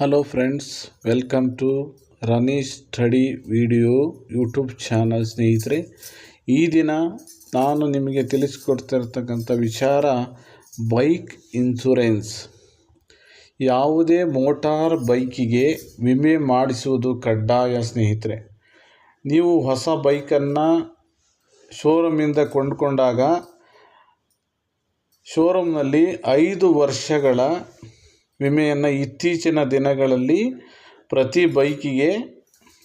Hello friends, welcome to Ranish study video YouTube channel. ಸ್ನೇಹಿತರೆ, ಈ ದಿನ ನಾನು ನಿಮಗೆ ತಿಳಿಸ್ಕೊಡ್ತಿರ್ತಕ್ಕಂಥ ವಿಚಾರ ಬೈಕ್ ಇನ್ಶೂರೆನ್ಸ್. ಯಾವುದೇ ಮೋಟಾರ್ ಬೈಕಿಗೆ ವಿಮೆ ಮಾಡಿಸುವುದು ಕಡ್ಡಾಯ. ಸ್ನೇಹಿತರೆ, ನೀವು ಹೊಸ ಬೈಕನ್ನು ಶೋರೂಮಿಂದ ಕೊಂಡುಕೊಂಡಾಗ ಶೋರೂಮ್ನಲ್ಲಿ 5 ವರ್ಷಗಳ ವಿಮೆಯನ್ನು ಇತ್ತೀಚಿನ ದಿನಗಳಲ್ಲಿ ಪ್ರತಿ ಬೈಕಿಗೆ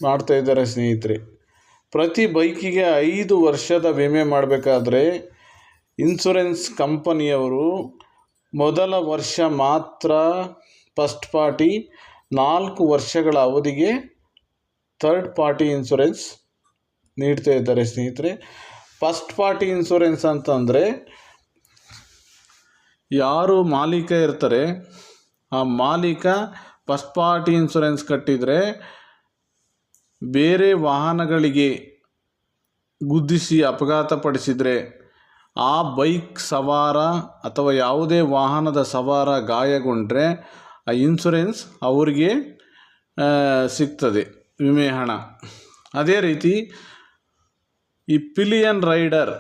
ಮಾಡ್ತಾಯಿದ್ದಾರೆ. ಸ್ನೇಹಿತರೆ, ಪ್ರತಿ ಬೈಕಿಗೆ 5 ವರ್ಷದ ವಿಮೆ ಮಾಡಬೇಕಾದ್ರೆ ಇನ್ಶೂರೆನ್ಸ್ ಕಂಪನಿಯವರು ಮೊದಲ ವರ್ಷ ಮಾತ್ರ ಫಸ್ಟ್ ಪಾರ್ಟಿ, 4 ವರ್ಷಗಳ ಅವಧಿಗೆ ಥರ್ಡ್ ಪಾರ್ಟಿ ಇನ್ಶೂರೆನ್ಸ್ ನೀಡ್ತಾ ಇದ್ದಾರೆ. ಸ್ನೇಹಿತರೆ, ಫಸ್ಟ್ ಪಾರ್ಟಿ ಇನ್ಶೂರೆನ್ಸ್ ಅಂತಂದರೆ ಯಾರು ಮಾಲೀಕ ಇರ್ತಾರೆ ಆ ಮಾಲೀಕ ಫಸ್ಟ್ ಪಾರ್ಟಿ ಇನ್ಶೂರೆನ್ಸ್ ಕಟ್ಟಿದರೆ ಬೇರೆ ವಾಹನಗಳಿಗೆ ಗುದ್ದಿಸಿ ಅಪಘಾತಪಡಿಸಿದರೆ ಆ ಬೈಕ್ ಸವಾರ ಅಥವಾ ಯಾವುದೇ ವಾಹನದ ಸವಾರ ಗಾಯಗೊಂಡ್ರೆ ಆ ಇನ್ಶೂರೆನ್ಸ್ ಅವರಿಗೆ ಸಿಗ್ತದೆ ವಿಮೆ ಹಣ. ಅದೇ ರೀತಿ ಈ ಪಿಲಿಯನ್ ರೈಡರ್,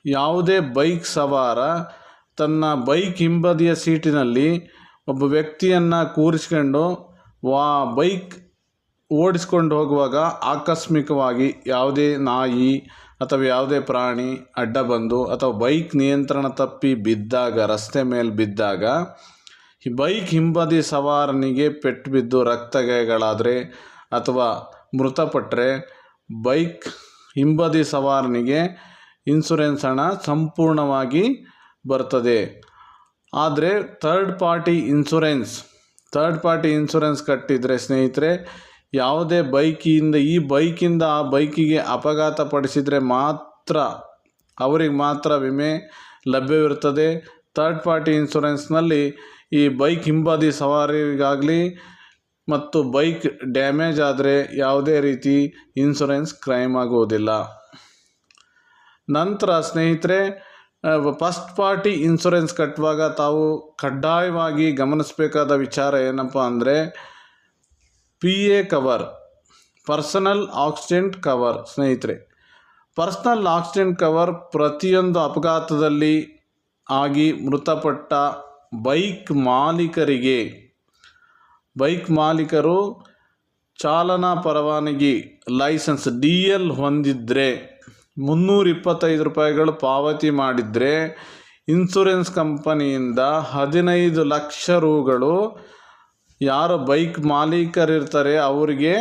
ಯಾವುದೇ ಬೈಕ್ ಸವಾರ ತನ್ನ ಬೈಕ್ ಹಿಂಬದಿಯ ಸೀಟಿನಲ್ಲಿ ಒಬ್ಬ ವ್ಯಕ್ತಿಯನ್ನು ಕೂರಿಸ್ಕೊಂಡು ಬೈಕ್ ಓಡಿಸ್ಕೊಂಡು ಹೋಗುವಾಗ ಆಕಸ್ಮಿಕವಾಗಿ ಯಾವುದೇ ನಾಯಿ ಅಥವಾ ಯಾವುದೇ ಪ್ರಾಣಿ ಅಡ್ಡ ಬಂದು ಅಥವಾ ಬೈಕ್ ನಿಯಂತ್ರಣ ತಪ್ಪಿ ಬಿದ್ದಾಗ, ರಸ್ತೆ ಮೇಲೆ ಬಿದ್ದಾಗ ಈ ಬೈಕ್ ಹಿಂಬದಿ ಸವಾರನಿಗೆ ಪೆಟ್ಟು ಬಿದ್ದು ರಕ್ತಗಾಯಗಳಾದರೆ ಅಥವಾ ಮೃತಪಟ್ಟರೆ ಬೈಕ್ ಹಿಂಬದಿ ಸವಾರನಿಗೆ ಇನ್ಶೂರೆನ್ಸ್ ಹಣ ಸಂಪೂರ್ಣವಾಗಿ ಬರ್ತದೆ. ಆದರೆ ಥರ್ಡ್ ಪಾರ್ಟಿ ಇನ್ಶೂರೆನ್ಸ್ ಕಟ್ಟಿದರೆ ಸ್ನೇಹಿತರೆ, ಯಾವುದೇ ಬೈಕಿಂದ ಆ ಬೈಕಿಗೆ ಅಪಘಾತ ಪಡಿಸಿದರೆ ಮಾತ್ರ ಅವರಿಗೆ ಮಾತ್ರ ವಿಮೆ ಲಭ್ಯವಿರುತ್ತದೆ. ಥರ್ಡ್ ಪಾರ್ಟಿ ಇನ್ಶೂರೆನ್ಸ್ನಲ್ಲಿ ಈ ಬೈಕ್ ಹಿಂಬದಿ ಸವಾರಿಗಾಗಲಿ ಮತ್ತು ಬೈಕ್ ಡ್ಯಾಮೇಜ್ ಆದರೆ ಯಾವುದೇ ರೀತಿ ಇನ್ಶೂರೆನ್ಸ್ ಕ್ಲೈಮ್ ಆಗುವುದಿಲ್ಲ. ನಂತರ ಸ್ನೇಹಿತರೆ, ಫಸ್ಟ್ ಪಾರ್ಟಿ ಇನ್ಶೂರೆನ್ಸ್ ಕಟ್ಟುವಾಗ ತಾವು ಕಡ್ಡಾಯವಾಗಿ ಗಮನಿಸಬೇಕಾದ ವಿಚಾರ ಏನಪ್ಪ ಅಂದರೆ PA cover, personal accident cover. ಸ್ನೇಹಿತರೆ, ಪರ್ಸನಲ್ ಆಕ್ಸಿಡೆಂಟ್ ಕವರ್ ಪ್ರತಿಯೊಂದು ಅಪಘಾತದಲ್ಲಿ ಆಗಿ ಮೃತಪಟ್ಟ ಬೈಕ್ ಮಾಲೀಕರು ಚಾಲನಾ ಪರವಾನಗಿ ಲೈಸೆನ್ಸ್ DL ಹೊಂದಿದ್ದರೆ 325 ರೂಪಾಯಿಗಳು ಪಾವತಿ ಮಾಡಿದರೆ ಇನ್ಶೂರೆನ್ಸ್ ಕಂಪನಿಯಿಂದ 15 ಲಕ್ಷ ರೂಗಳು ಯಾರು ಬೈಕ್ ಮಾಲೀಕರಿರ್ತಾರೆ ಅವರಿಗೆ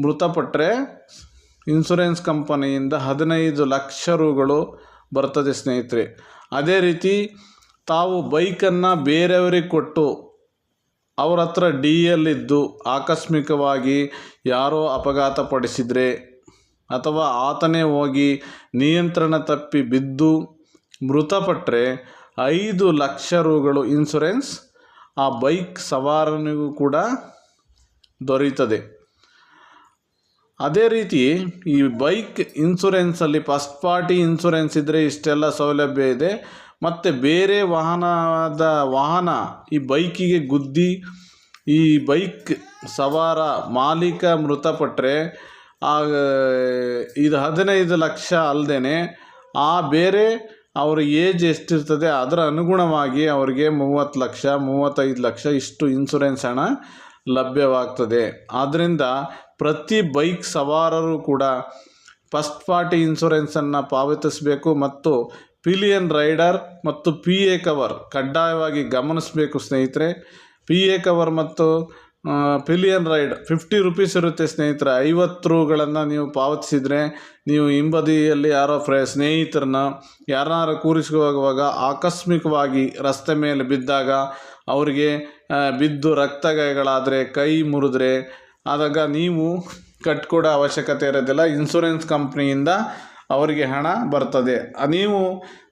ಮೃತಪಟ್ಟರೆ ಇನ್ಶೂರೆನ್ಸ್ ಕಂಪನಿಯಿಂದ 15 ಲಕ್ಷ ರೂಗಳು ಬರ್ತದೆ. ಸ್ನೇಹಿತರೆ, ಅದೇ ರೀತಿ ತಾವು ಬೈಕನ್ನು ಬೇರೆಯವರಿಗೆ ಕೊಟ್ಟು ಅವ್ರ ಹತ್ರ DL ಇದ್ದು ಆಕಸ್ಮಿಕವಾಗಿ ಯಾರೋ ಅಪಘಾತ ಪಡಿಸಿದರೆ ಅಥವಾ ಆತನೇ ಹೋಗಿ ನಿಯಂತ್ರಣ ತಪ್ಪಿ ಬಿದ್ದು ಮೃತಪಟ್ಟರೆ 5 ಲಕ್ಷ ರೂಗಳು ಇನ್ಶೂರೆನ್ಸ್ ಆ ಬೈಕ್ ಸವಾರನಿಗೂ ಕೂಡ ದೊರೆಯುತ್ತದೆ. ಅದೇ ರೀತಿ ಈ ಬೈಕ್ ಇನ್ಶೂರೆನ್ಸಲ್ಲಿ ಫಸ್ಟ್ ಪಾರ್ಟಿ ಇನ್ಶೂರೆನ್ಸ್ ಇದ್ದರೆ ಇಷ್ಟೆಲ್ಲ ಸೌಲಭ್ಯ ಇದೆ. ಮತ್ತು ಬೇರೆ ವಾಹನ ಈ ಬೈಕಿಗೆ ಗುದ್ದಿ ಈ ಬೈಕ್ ಸವಾರ ಮಾಲೀಕ ಮೃತಪಟ್ಟರೆ ಇದು 15 ಲಕ್ಷ ಅಲ್ಲದೆ ಆ ಬೇರೆ ಅವರ ಏಜ್ ಎಷ್ಟಿರ್ತದೆ ಅದರ ಅನುಗುಣವಾಗಿ ಅವರಿಗೆ 30 ಲಕ್ಷ 35 ಲಕ್ಷ ಇಷ್ಟು ಇನ್ಶೂರೆನ್ಸ್ ಹಣ ಲಭ್ಯವಾಗ್ತದೆ. ಆದ್ದರಿಂದ ಪ್ರತಿ ಬೈಕ್ ಸವಾರರು ಕೂಡ ಫಸ್ಟ್ ಪಾರ್ಟಿ ಇನ್ಶೂರೆನ್ಸನ್ನು ಪಾವತಿಸಬೇಕು ಮತ್ತು ಪಿಲಿಯನ್ ರೈಡರ್ ಮತ್ತು PA ಕವರ್ ಕಡ್ಡಾಯವಾಗಿ ಗಮನಿಸಬೇಕು. ಸ್ನೇಹಿತರೆ, PA ಕವರ್ ಮತ್ತು ಪಿಲಿಯನ್ ರೈಡ್ 50 ರೂಪೀಸ್ ಇರುತ್ತೆ. ಸ್ನೇಹಿತರೆ, 50 ರೂಗಳನ್ನು ನೀವು ಪಾವತಿಸಿದರೆ ನೀವು ಹಿಂಬದಿಯಲ್ಲಿ ಯಾರೋ ಸ್ನೇಹಿತರನ್ನ ಯಾರನ್ನಾರು ಕೂರಿಸುವಾಗ ಆಕಸ್ಮಿಕವಾಗಿ ರಸ್ತೆ ಮೇಲೆ ಬಿದ್ದಾಗ ಅವರಿಗೆ ಬಿದ್ದು ರಕ್ತಗಾಯಗಳಾದರೆ, ಕೈ ಮುರಿದ್ರೆ ಆದಾಗ ನೀವು ಕಟ್ಕೊಡೋ ಅವಶ್ಯಕತೆ ಇರೋದಿಲ್ಲ. ಇನ್ಶೂರೆನ್ಸ್ ಕಂಪ್ನಿಯಿಂದ ಅವರಿಗೆ ಹಣ ಬರ್ತದೆ. ನೀವು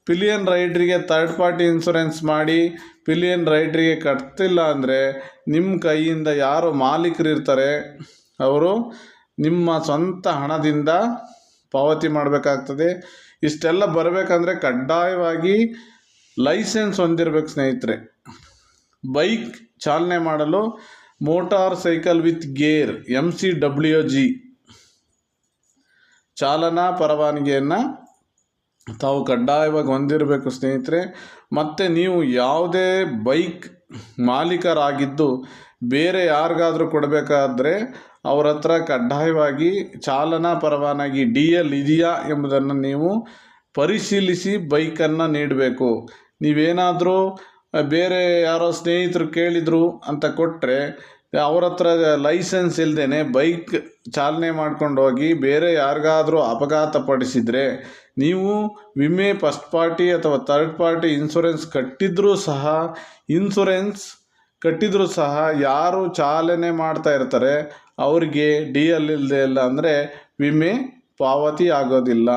ಪಿಲಿಯನ್ ರೈಡ್ರಿಗೆ ಥರ್ಡ್ ಪಾರ್ಟಿ ಇನ್ಶೂರೆನ್ಸ್ ಮಾಡಿ ಪಿಲಿಯನ್ ರೈಡ್ರಿಗೆ ಕಟ್ತಿಲ್ಲ ಅಂದರೆ ನಿಮ್ಮ ಕೈಯಿಂದ ಯಾರು ಮಾಲೀಕರು ಇರ್ತಾರೆ ಅವರು ನಿಮ್ಮ ಸ್ವಂತ ಹಣದಿಂದ ಪಾವತಿ ಮಾಡಬೇಕಾಗ್ತದೆ. ಇಷ್ಟೆಲ್ಲ ಬರಬೇಕಂದ್ರೆ ಕಡ್ಡಾಯವಾಗಿ ಲೈಸೆನ್ಸ್ ಹೊಂದಿರಬೇಕು. ಸ್ನೇಹಿತರೆ, ಬೈಕ್ ಚಾಲನೆ ಮಾಡಲು motor cycle with gear MCWG ಚಾಲನಾ ಪರವಾನಗಿಯನ್ನು ತಾವು ಕಡ್ಡಾಯವಾಗಿ ಹೊಂದಿರಬೇಕು ಸ್ನೇಹಿತರೆ. ಮತ್ತು ನೀವು ಯಾವುದೇ ಬೈಕ್ ಮಾಲೀಕರಾಗಿದ್ದು ಬೇರೆ ಯಾರಿಗಾದರೂ ಕೊಡಬೇಕಾದ್ರೆ ಅವ್ರ ಹತ್ರ ಕಡ್ಡಾಯವಾಗಿ ಚಾಲನಾ ಪರವಾನಗಿ DL ಇದೆಯಾ ಎಂಬುದನ್ನು ನೀವು ಪರಿಶೀಲಿಸಿ ಬೈಕನ್ನು ನೀಡಬೇಕು. ನೀವೇನಾದರೂ ಬೇರೆ ಯಾರೋ ಸ್ನೇಹಿತರು ಕೇಳಿದರು ಅಂತ ಕೊಟ್ಟರೆ ಅವ್ರ ಹತ್ರ ಲೈಸೆನ್ಸ್ ಇಲ್ಲದೇ ಬೈಕ್ ಚಾಲನೆ ಮಾಡ್ಕೊಂಡು ಹೋಗಿ ಬೇರೆ ಯಾರಿಗಾದರೂ ಅಪಘಾತ ಪಡಿಸಿದರೆ ನೀವು ವಿಮೆ ಫಸ್ಟ್ ಪಾರ್ಟಿ ಅಥವಾ ಥರ್ಡ್ ಪಾರ್ಟಿ ಇನ್ಶೂರೆನ್ಸ್ ಕಟ್ಟಿದ್ರೂ ಸಹ ಯಾರು ಚಾಲನೆ ಮಾಡ್ತಾ ಇರ್ತಾರೆ ಅವರಿಗೆ DL ಇಲ್ಲದೆ ಇಲ್ಲ ಅಂದರೆ ವಿಮೆ ಪಾವತಿ ಆಗೋದಿಲ್ಲ.